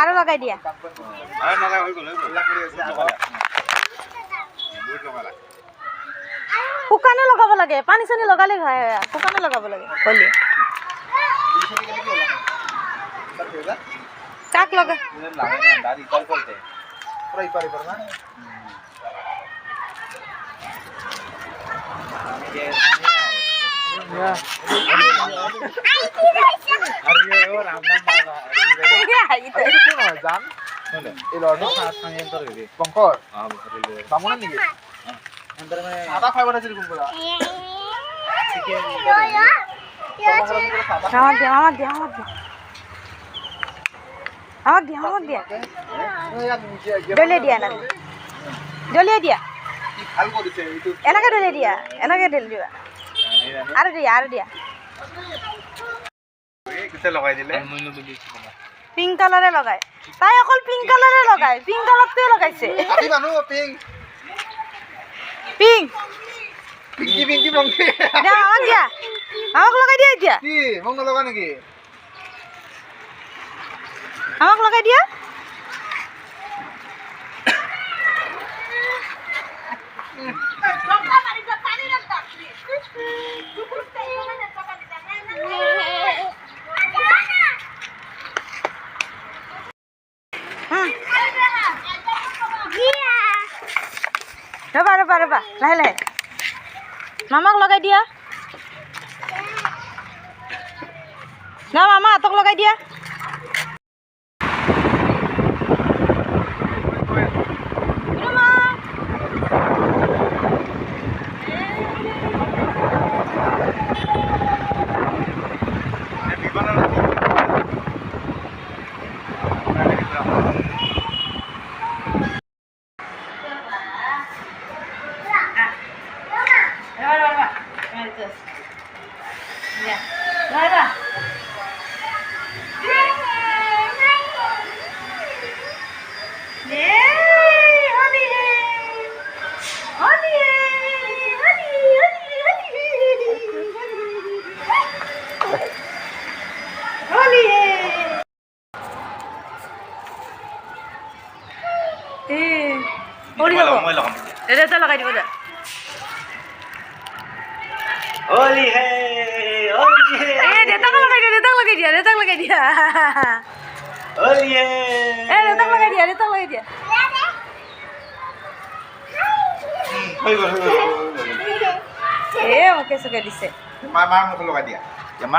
আৰু লগাই দিয়া শুকানে লগাব লাগে পানী চানী লগালে শুকানে লগাব লাগে হলি কাক লগা দলিয়াই দিয়া দলিয়াই দিয়া এনেকে দলিয়াই দিয়া এনেকে দলিয়াই দিবা আৰু দিয়া পিংক কালাৰে লগাই তাই অকল পিংক কালাৰে লগাই পিংক কালাৰটোৱে লগাইছে পিংক আমাক লগাই দিয়া এতিয়া আমাক লগাই দিয়া ৰবা লাহে লাহে মামাক লগাই দিয়া না মামা হাতক লগাই দিয়া লগাই দিব দে होली है देताक लगा दिया होली है देताक लगा दिया ए ओके सके दिसे मार मुख लगा दिया